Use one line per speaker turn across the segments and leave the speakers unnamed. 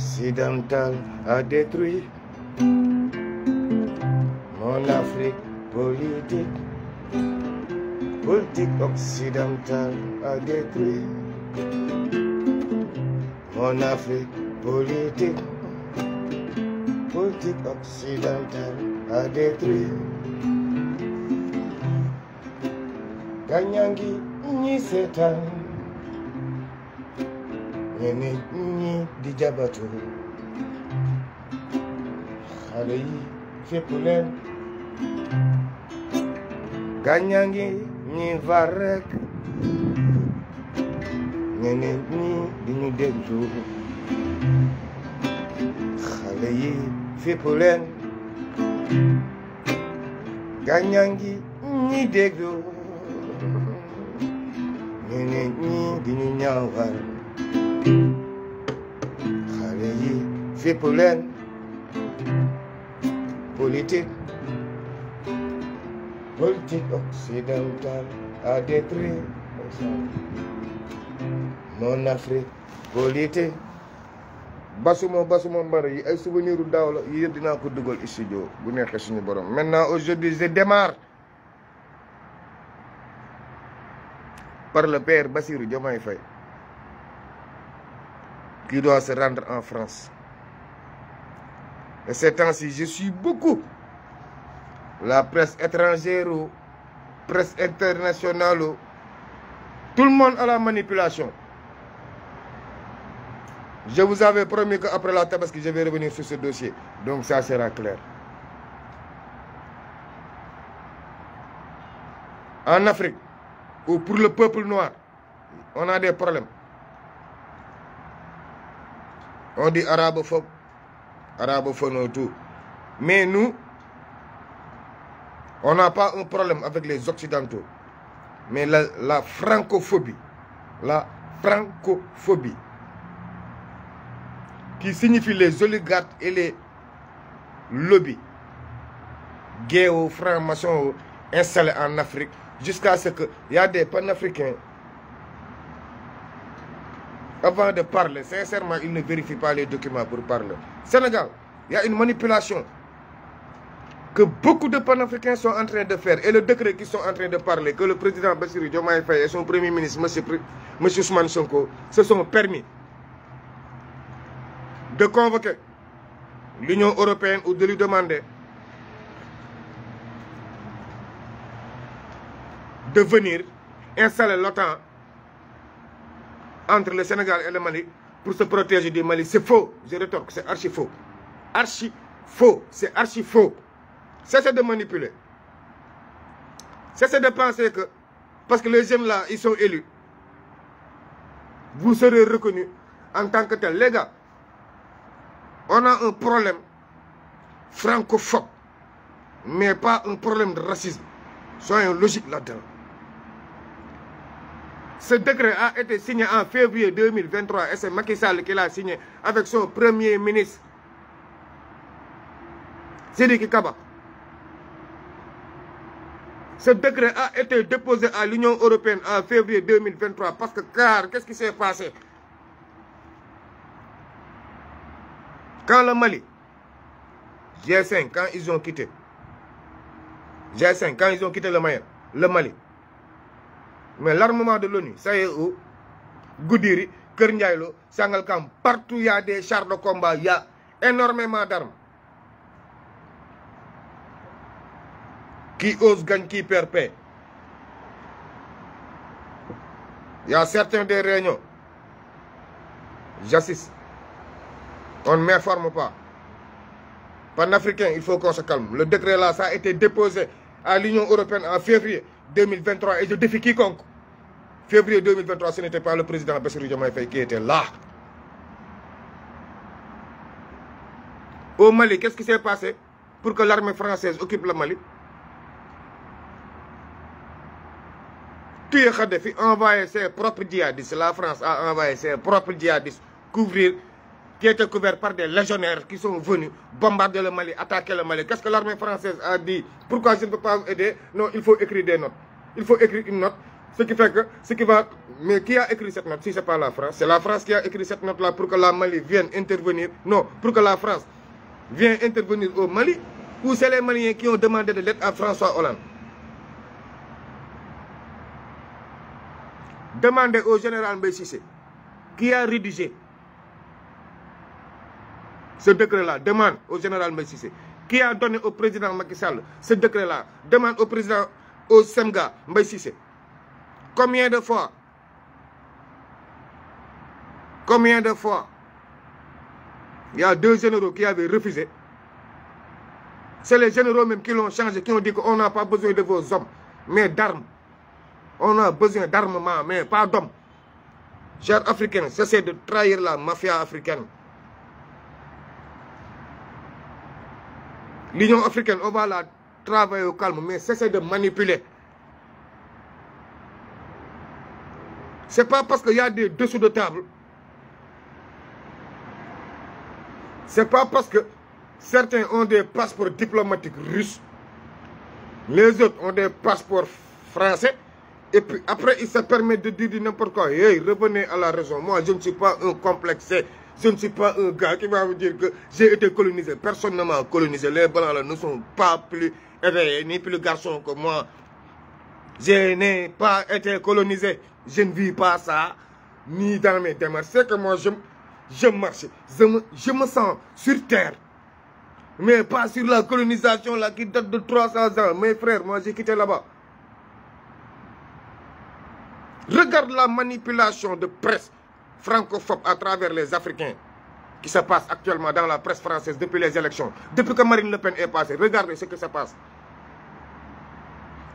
occidentale a détruit mon Afrique politique. Politique occidentale a détruit mon Afrique politique. Politique occidentale a détruit. Ganyangi ñi seetaan ñeneen ñi di jabatu xale yi fépp leen Ganyangi ñi var rek ñeneen ñi di ñu déglu xale yi fépp leen Ganyangi ñi déglu ñeneen ñi di ñu ñaawal xale yi fépp leen politique. Politique occidentale a détruit mon Afrique politique. basuma mbar yi ay souveniru daaw la yi yëpp dinaa ko dugal studio bu neexee suñu borom. Maintenant aujourd'hui je démarre par le père Bassirou Diomaye Faye qui doit se rendre en France. Et ces temps-ci je suis beaucoup la presse étrangère ou presse internationale ou tout le monde à la manipulation. Je vous avais promis qu'après la Tabaski, je vais revenir sur ce dossier. Donc ça sera clair. En Afrique, ou pour le peuple noir, on a des problèmes. On dit arabophobe, arabophone tout. Mais nous, on n'a pas un problème avec les Occidentaux. Mais la francophobie, qui signifie les oligarques et les lobbies gays, francs-maçons installés en Afrique, jusqu'à ce qu'il y a des panafricains, avant de parler, sincèrement, ils ne vérifient pas les documents pour parler. Sénégal, il y a une manipulation que beaucoup de panafricains sont en train de faire. Et le décret qu'ils sont en train de parler, que le président Bassirou Diomaye Faye et son premier ministre, M. Ousmane Sonko, se sont permis de convoquer l'Union européenne ou de lui demander de venir installer l'OTAN entre le Sénégal et le Mali pour se protéger du Mali. C'est faux. Je rétorque, c'est archi faux. Archi faux. C'est archi faux. Cessez de manipuler. Cessez de penser que, parce que les jeunes là, ils sont élus, vous serez reconnus en tant que tel. Les gars, on a un problème francophobe, mais pas un problème de racisme. Soyons logiques là-dedans. Ce décret a été signé en février 2023 et c'est Macky Sall qui l'a signé avec son premier ministre, Sidiki Kaba. Ce décret a été déposé à l'Union européenne en février 2023 parce que, car, qu'est-ce qui s'est passé? Quand le Mali, G5, quand ils ont quitté, G5, quand ils ont quitté le Mali, mais l'armement de l'ONU, ça y est où? Goudiri, Kernyaïlo, Sangalkam, partout il y a des chars de combat, il y a énormément d'armes. Qui ose gagne, qui perd paix. Il y a certains des réunions. J'assiste. On ne m'informe pas. Panafricain, il faut qu'on se calme. Le décret là, ça a été déposé à l'Union européenne en février 2023 et je défie quiconque. Février 2023, ce n'était pas le président Bassirou Diomaye Faye qui était là. Au Mali, qu'est-ce qui s'est passé pour que l'armée française occupe le Mali? Tuer Kadhafi, envoyer ses propres djihadistes. La France a envoyé ses propres djihadistes qui étaient couverts par des légionnaires qui sont venus bombarder le Mali, attaquer le Mali. Qu'est-ce que l'armée française a dit? Pourquoi je ne peux pas vous aider? Non, il faut écrire des notes. Il faut écrire une note. Ce qui fait que, ce qui va... Mais qui a écrit cette note si ce n'est pas la France? C'est la France qui a écrit cette note-là pour que la Mali vienne intervenir. Non, pour que la France vienne intervenir au Mali. Ou c'est les Maliens qui ont demandé de l'aide à François Hollande? Demandez au général Mbaye Cissé, qui a rédigé ce décret-là. Demande au général Mbaye Cissé, qui a donné au président Macky Sall ce décret-là. Demande au président, au Semga Mbaye Cissé. Combien de fois il y a 2 généraux qui avaient refusé? C'est les généraux même qui l'ont changé, qui ont dit qu'on n'a pas besoin de vos hommes, mais d'armes. On a besoin d'armement, mais pas d'hommes. Chers Africains, cessez de trahir la mafia africaine. L'Union africaine, on va la travailler au calme, mais cessez de manipuler. C'est pas parce qu'il y a des dessous de table. C'est pas parce que certains ont des passeports diplomatiques russes. Les autres ont des passeports français. Et puis après, il se permet de dire n'importe quoi. Hey, revenez à la raison. Moi, je ne suis pas un complexé. Je ne suis pas un gars qui va vous dire que j'ai été colonisé. Personne ne m'a colonisé. Les Blancs là ne sont pas plus éveillés ni plus garçons que moi. Je n'ai pas été colonisé. Je ne vis pas ça, ni dans mes démarches. C'est que moi, je marche. Je me sens sur terre. Mais pas sur la colonisation là qui date de 300 ans. Mes frères, moi, j'ai quitté là-bas. Regarde la manipulation de presse francophobe à travers les Africains qui se passe actuellement dans la presse française depuis les élections. Depuis que Marine Le Pen est passée, regardez ce qui se passe.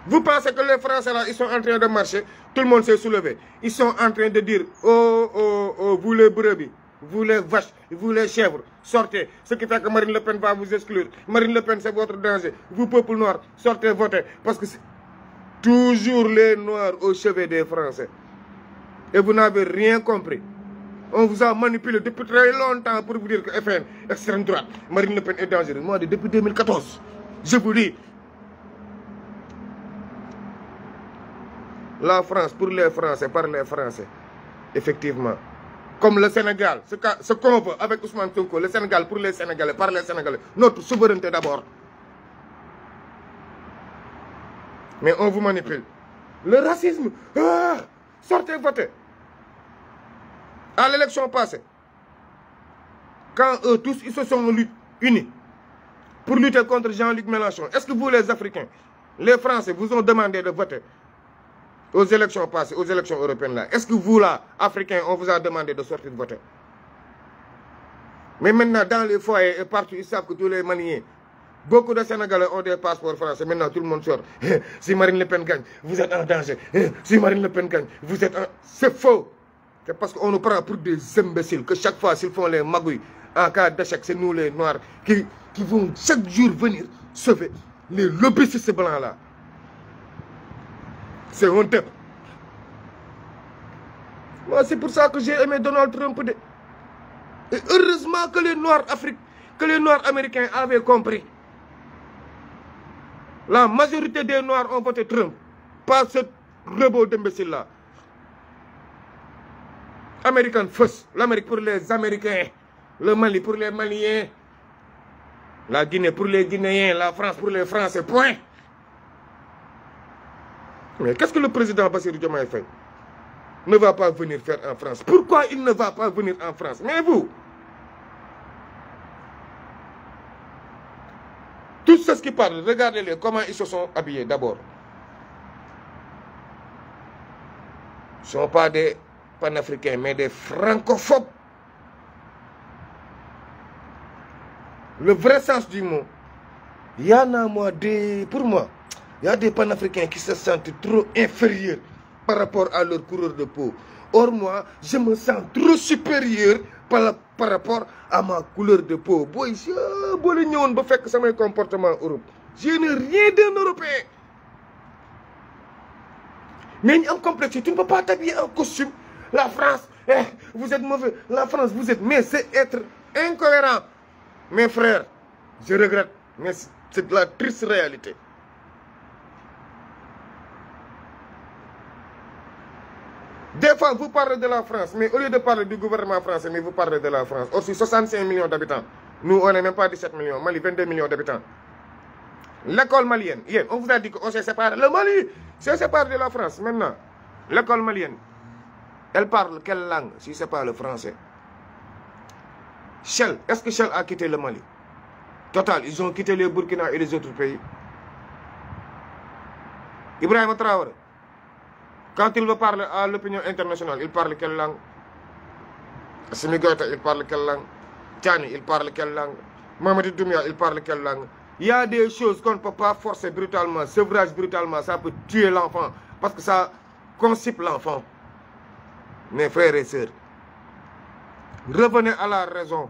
Vous pensez que les Français là, ils sont en train de marcher, tout le monde s'est soulevé. Ils sont en train de dire, oh, oh, oh, vous les brebis, vous les vaches, vous les chèvres, sortez. Ce qui fait que Marine Le Pen va vous exclure. Marine Le Pen, c'est votre danger. Vous, peuple noir, sortez, votez. Parce que c'est toujours les Noirs au chevet des Français. Et vous n'avez rien compris. On vous a manipulé depuis très longtemps pour vous dire que FN, extrême droite, Marine Le Pen est dangereuse. Moi, depuis 2014, je vous dis, la France pour les Français, par les Français. Effectivement. Comme le Sénégal, ce qu'on veut avec Ousmane Sonko, le Sénégal pour les Sénégalais, par les Sénégalais. Notre souveraineté d'abord. Mais on vous manipule. Le racisme, sortez voter. À l'élection passée, quand eux tous ils se sont unis pour lutter contre Jean-Luc Mélenchon, est-ce que vous les Africains, les Français vous ont demandé de voter aux élections passées, aux élections européennes là? Est-ce que vous là, Africains, on vous a demandé de sortir de voter? Mais maintenant, dans les foyers et partout, ils savent que tous les Maliens, beaucoup de Sénégalais ont des passeports français. Maintenant, tout le monde sort. Si Marine Le Pen gagne, vous êtes en danger. Si Marine Le Pen gagne, vous êtes en... C'est faux. C'est parce qu'on nous prend pour des imbéciles que chaque fois, s'ils font les magouilles, en cas d'échec, c'est nous les Noirs qui vont chaque jour venir sauver les lobbyistes blancs-là. C'est honteux. Moi, c'est pour ça que j'ai aimé Donald Trump. Et heureusement que les Noirs que les Noirs américains avaient compris. La majorité des Noirs ont voté Trump. Pas ce robot d'imbécile-là. American first. L'Amérique pour les Américains. Le Mali pour les Maliens. La Guinée pour les Guinéens. La France pour les Français. Point. Mais qu'est-ce que le président Bassirou Diomaye Faye ne va pas venir faire en France? Pourquoi il ne va pas venir en France? Mais vous, tous ceux qui parlent, regardez-les, comment ils se sont habillés d'abord. Ce ne sont pas des panafricains, mais des francophobes. Le vrai sens du mot, il y en a pour moi, il y a des panafricains qui se sentent trop inférieurs par rapport à leur couleur de peau. Or moi, je me sens trop supérieur par rapport à ma couleur de peau. Boy, je ne sais pas mon comportement en Europe. Je n'ai rien d'un Européen. Mais il y a un complexe. Tu ne peux pas t'habiller en costume. La France, vous êtes mauvais. La France, vous êtes... Mais c'est être incohérent. Mes frères, je regrette. Mais c'est de la triste réalité. Des fois, vous parlez de la France, mais au lieu de parler du gouvernement français, mais vous parlez de la France. Or, sur 65 millions d'habitants, nous, on n'est même pas 17 millions. Mali, 22 millions d'habitants. L'école malienne, on vous a dit qu'on s'est séparé. Le Mali s'est séparé de la France. Maintenant, l'école malienne, elle parle quelle langue si ce n'est pas le français? Shell, est-ce que Shell a quitté le Mali? Total, ils ont quitté le Burkina et les autres pays. Ibrahim Traoré, quand il veut parler à l'opinion internationale, il parle quelle langue? Assimi Goïta, il parle quelle langue? Tiani, il parle quelle langue? Mamadi Doumbouya, il parle quelle langue? Il y a des choses qu'on ne peut pas forcer brutalement, sevrage brutalement, ça peut tuer l'enfant, parce que ça concipe l'enfant. Mes frères et sœurs, revenez à la raison.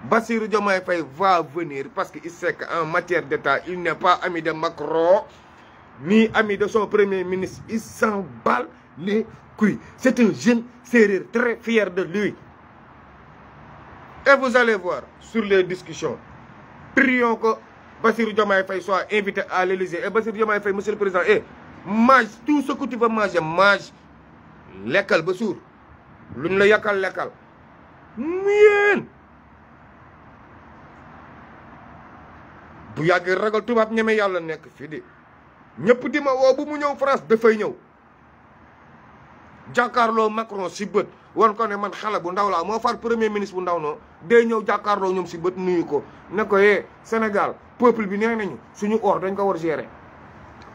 Bassirou Diomaye Faye va venir parce qu'il sait qu'en matière d'État, il n'est pas ami de Macron, ni ami de son premier ministre. Il s'en bat les couilles. C'est un jeune sérieux très fier de lui. Et vous allez voir sur les discussions. Prions que Bassirou Diomaye Faye soit invité à l'Élysée. Et Bassirou Diomaye Faye, monsieur le président, mange tout ce que tu veux manger, mange. Lekkal ba suur luñ la yakal lekkal mien bu yàggee ragal tubaab ñeme yàlla nekk fii de ñëpp di ma woo bu mu ñëw France dafay ñëw jàkkaarloo Macron si bët wan ko ne man xale bu ndaw laa moo far premier ministre bu ndaw noo day ñëw jàkkaarloo ñoom si bët nuyu ko ne ko Sénégal peuple bi nee nañu suñu or dañ ko war gérer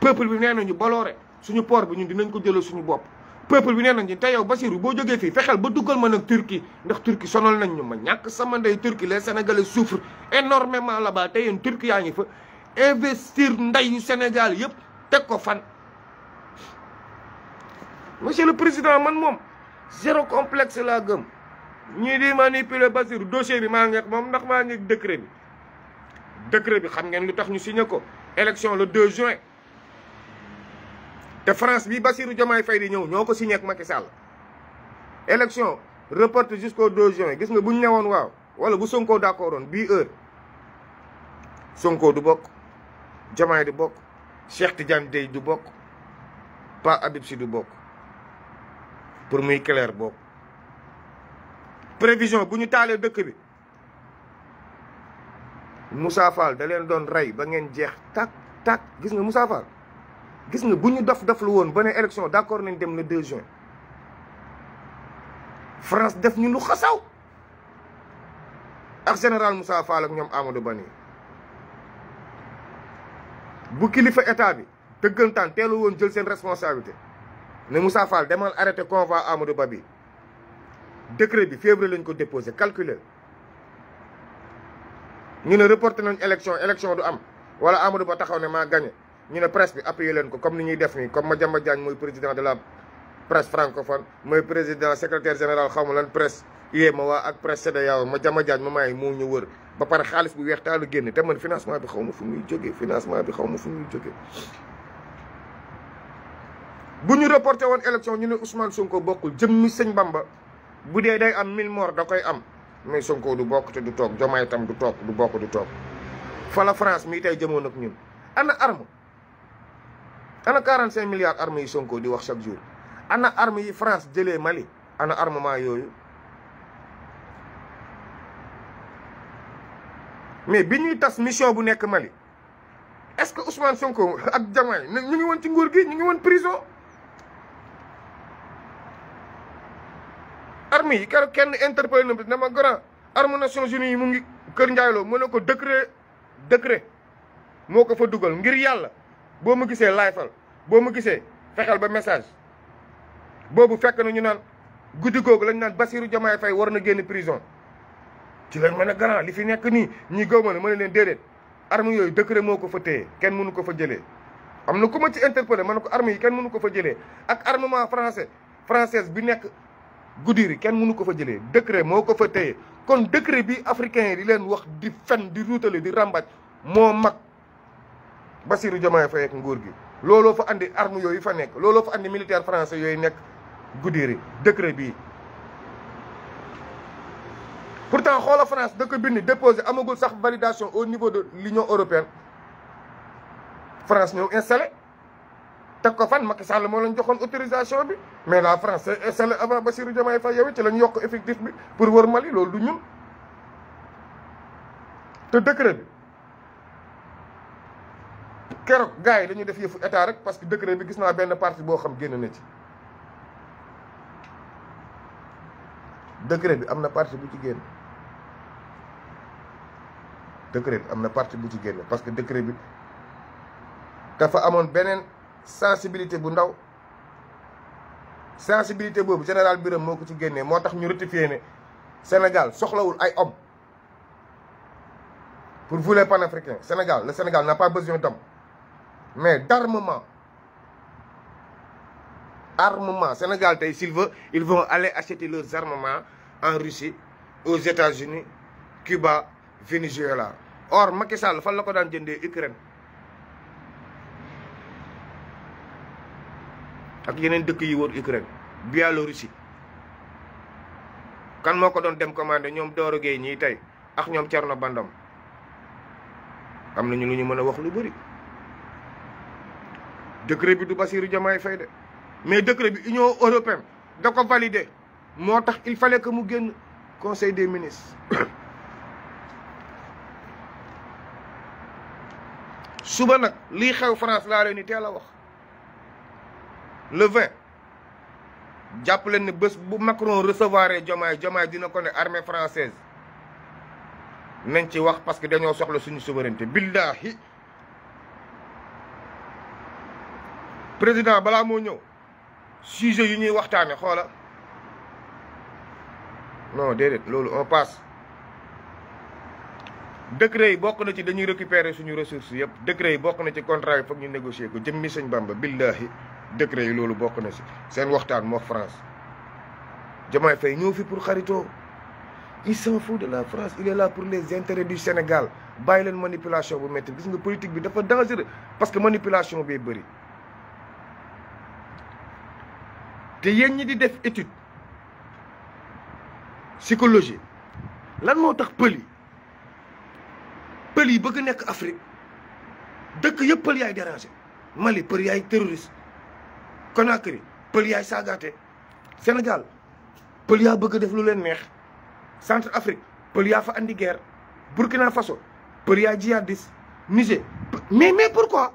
peuple bi nee nañu Bolloré suñu port bi ñun dinañ ko jëlee suñu bopp peuple bi nee nañ te yow Bassirou boo jógee fii fexeel ba duggal ma nag Turquie ndax Turquie sonal nañ ñu ma ñàkk sama ndey Turquie les Sénégalais souffrent énormément là-bas te yéen Turquie yaa ngi fa investir ndeyu Sénégal yëpp teg ko fan. monsieur le président man moom zéro complexe laa gëm ñii di manipuler Bassirou dossier bi maa ngi moom ndax maa ngi décret bi xam ngeen lu tax ñu signé ko élection le 2 juin. te France bi Bassirou Diomaye Faye di ñëw ñoo ko signé ak Macky Sall élection reporté jusqu'au 2 juin gis nga bu ñu ñëwoon waaw wala bu Sonko d'accord woon bii heure Sonko du bokk Diomaye du bokk Cheikh Tidiane Dièye du bokk Pa Habib Sy du bokk pour muy clair bokk prévision bu ñu taalee dëkk bi Moussa Fall da leen doon rey ba ngeen jeex tak gis nga Moussa Fall gis nga bu ñu def lu woon ba ne élection d'accord nañ dem le 2 juin France def ñu lu xasaw ak général Moussa Fall ak ñoom Amadou Ba nii bu kilifa état bi dëggantaan teelu woon jël seen responsabilité ne Moussa Fall demal arrêté convoi Amadou Ba bi décret bi février lañ ko déposé calculer ñu ne reporté nañ élection du am wala Amadou Ba taxaw ne maa gagné ñu ne presse bi appuyé leen ko comme ni ñuy def nii comme Madiambal Diagne mooy président de la presse francophone mooy président secrétaire général xaw ma lan presse UEMOA ak presse CEDEAO Madiambal Diagne ma maay moo ñu wër ba pare xaalis bu weex taalu génn te man financement bi xaw ma fu muy jógee bu ñu reporté woon élection ñu ne Ousmane Sonko bokkul jëmmi sëñ Bamba bu dee day am 1000 morts da koy am mais Sonko du bokk te du toog Diomaye itam du toog du bokk du toog fa la France mii tey jëmoon ak ñun ana arme ana 45 milliards armes yi Sonko di wax chaque jour ana armes yi France jëlee Mali ana armement yooyu mais bi ñuy tas mission bu nekk Mali est-ce que Ousmane Sonko ak Diomaye ñu ngi woon ci nguur gi ñu ngi woon prison armes yi keroog kenn interpellé na bi dama grand arme Nations Unies yi mu ngi Kër Ndiaye mu ne ko décret moo ko fa dugal ngir yàlla boo ma gisee laayfal boo ma gisee fexeel ba message boobu fekk na ñu naan guddi googu lañ naan Bassirou Diomaye Faye war na génn prison ci lañ mën a grand li fi nekk nii ñi gaw ma ne mën a leen déedéet arme yooyu décret moo ko fa téye kenn mënu ko fa jëlee am na ku ma ci interpellé ma ne ko arme yi kenn mënu ko fa jëlee ak armement française bi nekk Goudiri kenn mënu ko fa jëlee décret moo ko fa téye kon décret bi africain yi di leen wax di fen di ruutale di ràmbaaj moo mag Bassirou Diomaye Faye ak nguur gi looloo fa andi arme yooyu fa nekk looloo fa andi militaire français yooyu nekk Goudiri décret bii pourtant xoola France da ko bind déposé amagul sax validation au niveau de l'Union européenne France ñëw installé te teg ko fan Macky Sall moo leen joxoon autorisation bi mais la France c'est installé avant Bassirou Diomaye Faye yow ci lañ yokk effectif bi pour wër Mali loolu du ñun te décret bi keroog gars yi dañuy def yëfu état rek parce que décret bi gis naa benn parti boo xam génn na ci décret bi am na parti bu ci génn décret bi am na parti bu ci génn parce que décret bi dafa amoon beneen sensibilité bu ndaw sensibilité boobu général Birame moo ko ci génnee moo tax ñu rectifier ne Sénégal soxlawul ay hommes pour vous les panafricains Sénégal le Sénégal n'a pas besoin d'hommes mais d'armement armement Sénégal tey s'il veut ils vont aller acheter leurs armements en Russie aux États-Unis Cuba Venezuela or Macky Sall fan la ko daan jëndee Ukraine ak yeneen dëkk yi wër Ukraine Biélorussie kan moo ko doon dem commandé ñoom Doro Gueye ñii tey ak ñoom Thierno Bandam am nañu lu ñu mën a wax lu bëri décret bi du Bassirou Diomaye Faye de mais décret bi Union européenne da ko validé moo tax il fallait que mu génn conseil des ministres suba nag lii xew France laa leen ni teel a wax le 20 jàpp leen ne bés bu Macron recevoir Diomaye dina ko ne armée française nañ ci wax parce que dañoo soxla suñu souveraineté billahi président balaa moo ñëw sujet yu ñuy waxtaane xoola non déedéet loolu on passe décret yi bokk na ci dañuy récupérer suñu ressources yëpp décret yi bokk na ci contrat yi foog ñu négocier ko jëmmi sëñ Bamba billahi décret yi loolu bokk na si seen waxtaan moo France Diomaye Faye ñëw fi pour xaritoo il s'en fout de la France il est là pour les intérêts du Sénégal bàyyi leen manipulation bu métti gis nga politique bi dafa dangereux parce que manipulation bee bëri te yéen ñi di def étude psychologie lan moo tax pël yi bëgg nekk Afrique dëkk yëpp pël yaay dérangé Mali pël yaay terroriste Conakry pël yaay saagaate Sénégal pël yaa bëgg def lu leen neex Centre Afrique pël yaa fa andi guerre Burkina Faso pël yaay djihadiste Niger mais pourquoi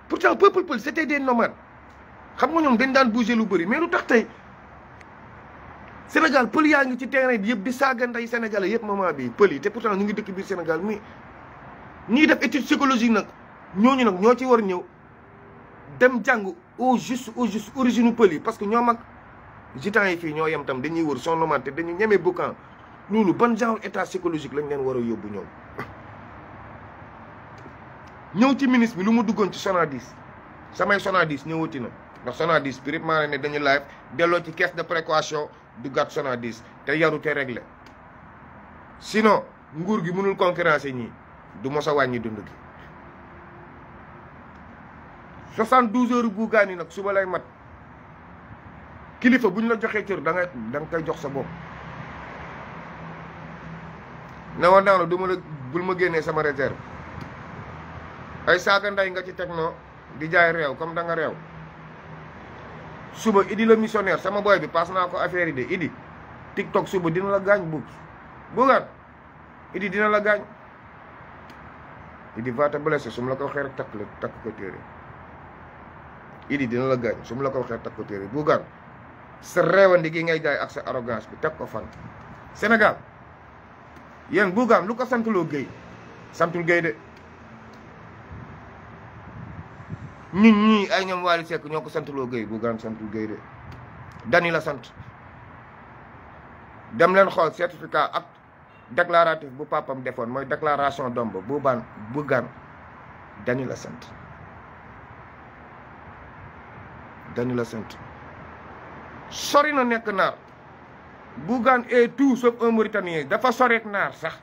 pourtant peuple pël c'était des nomades xam nga ñoom dañ daan bouger lu bëri mais lu tax tey Sénégal pël yaa ngi ci terrain bi yëpp di saaga nday Sénégalais yëpp moment bi pël yi te pourtant ñu ngi dëkk biir Sénégal mais ñiy def étude psychologique nag ñooñu nag ñoo ci war ñëw dem jàng au juste origine pël yi parce que ñoom ak gitans yi fii ñoo yem tam dañuy wër son nomade te dañu ñemee bokkan loolu ban genre état psychologique lañ leen war a yóbbu ñoom ñëw ci ministre bi lu mu duggoon ci Sonadis samay Sonadis ñëwati na ndax Sonadis bi rek maa ne dañu live delloo ci caisse de précaution du gàtt Sonadis te yaru te réglé sinon nguur gi mënul concurrencer ñii du mos a wàññi dund gi 72 heures Bougane yi nag suba lay mat kilifa bu ñu la joxee cër da nga koy jox sa bopp ne woon naa la du ma la bul ma génnee sama réserve ay saaga nday nga ci teg noo di jaay réew comme da nga réew suba Idi la missionnaire sama boy bi pass naa ko affaire yi de Idi TikTok suba dina la gaañ Bougane Idi dina la gaañ Idi va te blesser su ma la ko waxee rek takk ko téere Idi dina la gaañ su ma la ko waxee takk ko téere Bougane sa réewandi gi ngay jaay ak sa arrogance bi teg ko fan Sénégal yéen Bougane lu ko santuloo Guèye santul Guèye de nit ñi ay ñoom Wally Seck ñoo ko santuloo Guèye Bougane santul Guèye de Dani la sant dem leen xool certificat ak déclaratif bu papam defoon mooy déclaration d'homme ba Bougane Dani la sant Dani la sant sori na nekk naar Bougane est tout sauf un Mauritanien dafa soreek naar sax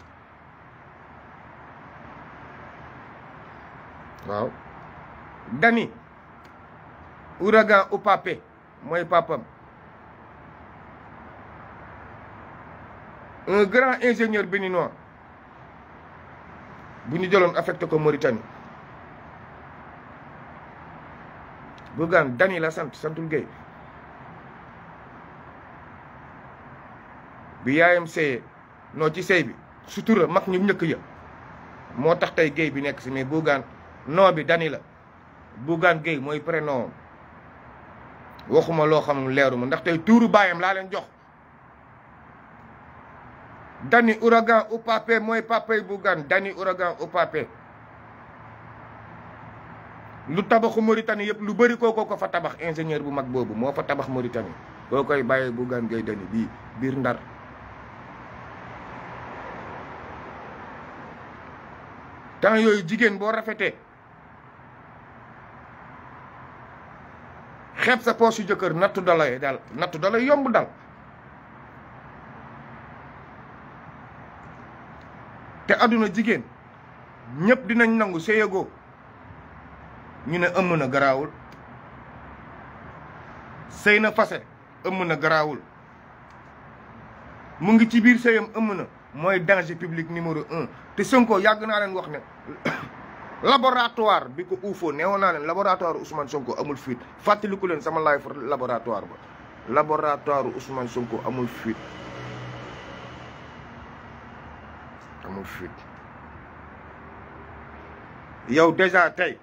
waaw Dani ouragan ou papé mooy papam un grand ingénieur béninois bu ñu jëloon affecté ko Mauritanie Bougane Dany la santul Gueye bi yaayam sëyee noo ci sëy bi sutura mag ñu njëkk ya moo tax tey Gueye bi nekk si mais Bougane noo bi Dany la Bougane Gueye mooy prénom waxuma loo xam leeru ma ndax tey tuuru baayam laa leen jox Dany Ouragan ou Papé mooy papay Bougane Dany Ouragan ou Papé lu tabaxu Mauritanie yëpp lu bëri kooko ko fa tabax ingénieur bu mag boobu moo fa tabax Mauritanie boo koy bàyyee Bougane Gueye Dany bii biir Ndar temps yooyu jigéen boo rafetee xeeb sa poche yu jëkkër nattu dalay yomb dal te àdduna jigéen ñëpp dinañ nangu séyegoo ñu ne ëmm na garaawul sëy na fase ëmm na garaawul mu ngi ci biir sëyam ëmm na mooy danger public numéro 1 te Sonko yàgg naa leen wax ne laboratoire bi ko uufoo neewoon naa leen laboratoire Ousmane Sonko amul fuite fàttaliku leen sama live laboratoire ba laboratoire Ousmane Sonko amul fuite amul fuite yow déjà tey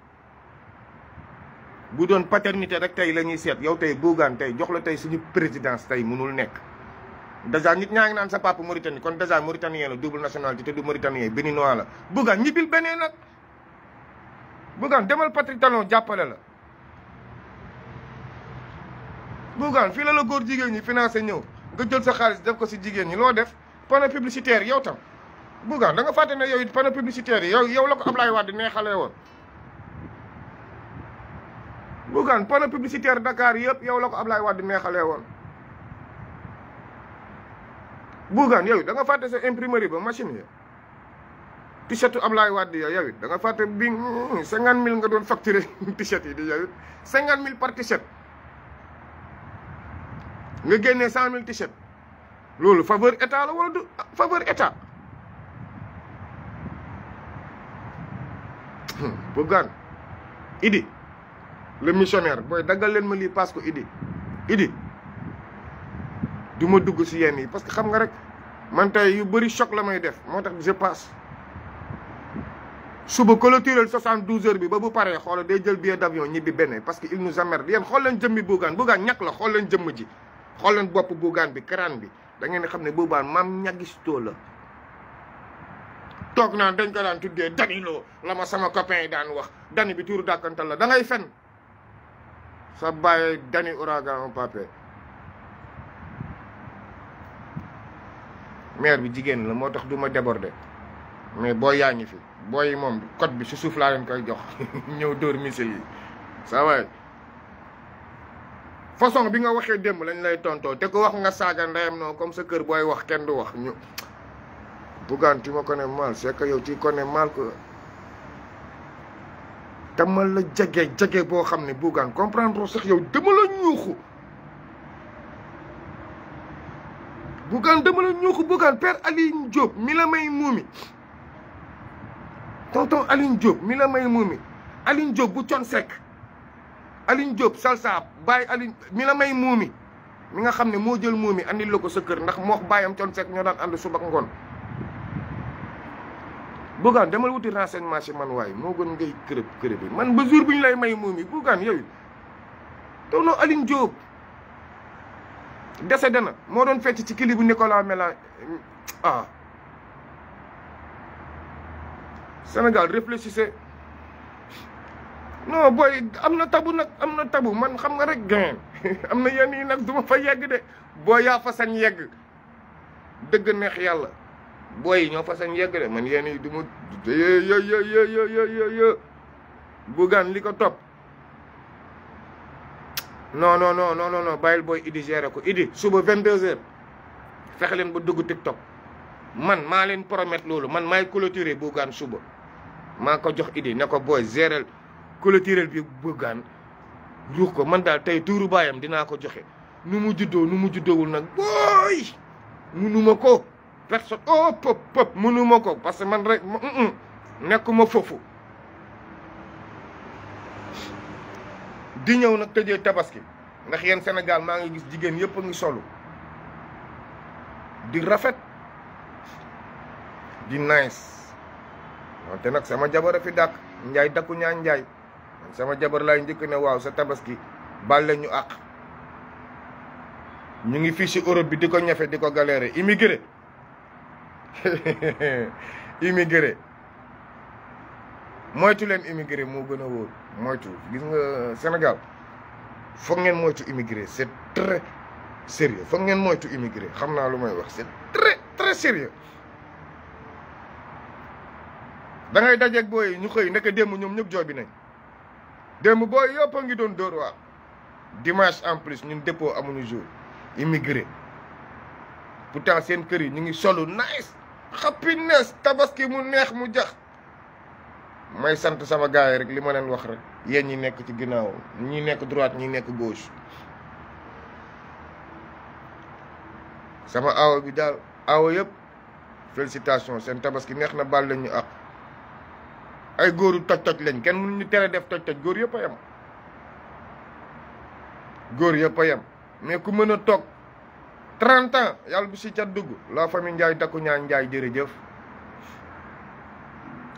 bu doon paternité rek tey la ñuy seet yow tey Bougane tey jox la tey suñu présidence tey mënul nekk déjà nit ñaa ngi naan sa papa Mauritanie kon déjà mauritanien la double nationalité te du mauritanien béninois la Bougane ñibbil beneen nag Bougane demal Patrick Talon jàppale la Bougane fii la góor jigéen ñi financé ñëw nga jël sa xaalis def ko si jigéen ñi loo def panneau publicitaire yow tam Bougane da nga fàtte ne yow it panneau publicitaire yi yow la ko Ablaye Wade neexalee woon Bougane panneau publicitaire Dakar yëpp yow la ko Ablaye Wade neexalee woon Bougane yow da nga fàtte sa imprimerie ba machine yi t-shirt Ablaye Wade yow it da nga fàtte bi 50 000 nga doon facturé t-shirt yi di yow it 50 000 par t-shirt nga génnee 100 000 t-shirt loolu faveur état la wala du faveur état Bougane Idi le missionnaire booy daggal leen ma lii parce que Idi du ma dugg si yenn yi parce que xam nga rek man tey yu bëri choc la may def moo tax je passe suba clôturer 72 heures bi ba bu paree xoola day jël billet d'avion ñibbi benn parce que il nous emmerde yéen xool leen jëmmi Bougane ñàkk la xool leen jëmm ji xool leen bopp Bougane bi crâne bi da ngeen di xam ne Bougane maam ñaggistoo la toog naan dañ ko daan tuddee Dany Lo la ma sama copain yi daan wax Dany bi tuuru dàkkantal la da ngay fen sa bàyyi Dany Ouragan Papé maire bi jigéen la moo tax du ma déborder mais booy yaa ngi fi booy yi moom code bi si suuf laa leen koy jox ñëw dóor missile yi sa waay façon bi nga waxee démb lañ lay tontoo te ko wax nga saaga ndeyam non comme sa kër booy wax kenn du wax ñu Bougane tu me connais mal c'est que yow tu connais mal que dama la jege boo xam ne Bougane comprendre sax yow dama la ñuuxu Bougane dama la ñuuxu Bougane père Aline Diop mi la may muumi tonton Aline Diop mi la may muumi Aline Diop bu con sec Aline Diop salsa bàyyi Aline mi la may muumi mi nga xam ne moo jël muumi andil la ko sa kër ndax moo bàyyam con sec ñoo daan ànd suba ak ngoon Bougane demal wuti renseignement si man waaye moo gën ngay kërëb bi man ba jour bi ñu lay may muumi Bougane yow tonton Aline Diop décédé na moo doon fecc ci clip bu Nicolas Mela Sénégal réfléchissez non booy am na tabu nag am na tabu man xam nga rek gain am na yenn yi nag du ma fa yegg de boo yaa fa sañ yegg dëgg neex yàlla booy yi ñoo fa sañ yegg de man yenn yi du ma yo Bougane li ko topp non bàyyil booy Idi géré ko Idi suba 22h fexe leen ba dugg TikTok man maa leen promettre loolu man maay clôturer Bougane suba maa ko jox Idi ne ko booy gérer clôturer bi Bougane ruux ko man daal tey tuuru baayam dinaa ko joxe nu mu juddoowul nag booy munuma ko personne pop munuma ko parce que man rek nekkuma foofu di ñëw nag tëjee tabaski ndax yéen Sénégal maa ngi gis jigéen yëpp a ngi solu di rafet di nice wante nag sama jabar a fi dàq njaay dakku ñaa njaay sama jabar laay njëkk ne waaw sa tabaski balle ñu àq ñu ngi fii si Europe bi di ko ñafe di ko galéré immigré immigré moytu leen immigré moo gën a wóor moytu gis nga Sénégal foog ngeen moytu immigré c'est très sérieux foog ngeen moytu immigré xam naa lu may wax c'est très sérieux da ngay dajeeg booy ñu xëy nekk démb ñoom ñëpp joobi nañ démb booy yëpp a ngi doon dóor waar dimanche en plus ñun dépôt amuñu jour immigré pourtant seen kër yi ñu ngi solu nice happiness tabaski mu neex mu jax may sant sama gars yi rek li ma leen wax rek yéen ñi nekk ci ginnaaw ñi nekk droite ñi nekk gauche sama awo bi daal awo yëpp félicitation seen tabaski neex na baal lañ ñu ak ay góoru toj-toj lañ kenn mënu ñu tere def toj-toj góor yëpp a yem góor yëpp a yem mais ku mën a toog 30 ans yàlla bu si cat dugg la famille Ndiaye dakku ñaa Ndiaye jërëjëf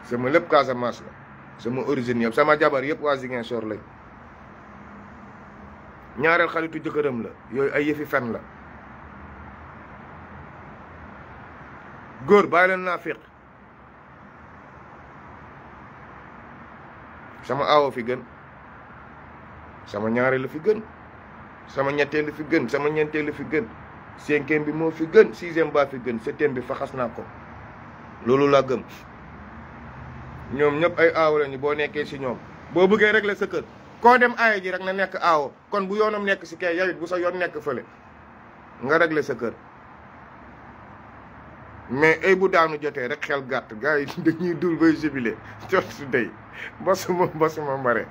sama lépp Casamance la sama origine yëpp sama jabar yëpp waa Ziguinchor lañ ñaareel xaritu jëkkëram la yooyu ay yëfi fen la góor bàyyi leen naa féq sama aawo fi gën sama ñaareel la fi gën sama ñetteel la fi gën sama ñeenteel la fi gën cinquième bi moo fi gën sixième baa fi gën septième bi fa xas naa ko loolu laa gëm ñoom ñëpp ay aawo lañu boo nekkee si ñoom boo bëggee régler sa kër koo dem aaye ji rek na nekk aawo kon bu yoonam nekk si kay yow it bu sa yoon nekk fële nga régler sa kër mais ay bu daanu jotee rek xel gàtt gars yi dañuy dul bay jubilé jot su dey basuma mbare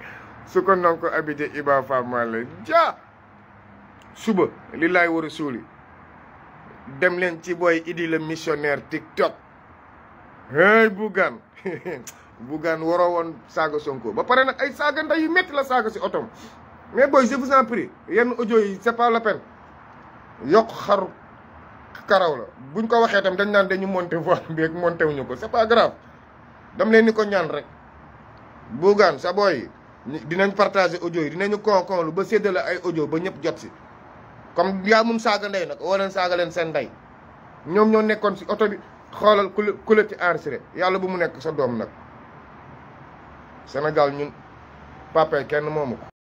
su ko non ko abidé iba famale ja suba li laay war a suuli dem leen ci booy Idi le missionnaire TikTok hey Bougane Bougane waroo woon saaga Sonko ba pare nag ay saaga nday yu métti la saaga si otom mais booy je vous en prie yenn audio yi c'est pas la peine yokk xaru karaw la buñ ko waxee tam dañ naan dañu monter voix bi ak monter wuñu ko c'est pas grave dam leen ni ko ñaan rek Bougane sa booy dinañ partager audio yi dinañu kon lu ba séddale ay audio ba ñëpp jot si comme yaa mun saaga ndey nag woo leen saaga leen seen ndey ñoom ñoo nekkoon si oto bi xoolal ku la ci enregistré yàlla bu mu nekk sa doom nag Sénégal ñun papa kenn moomu ko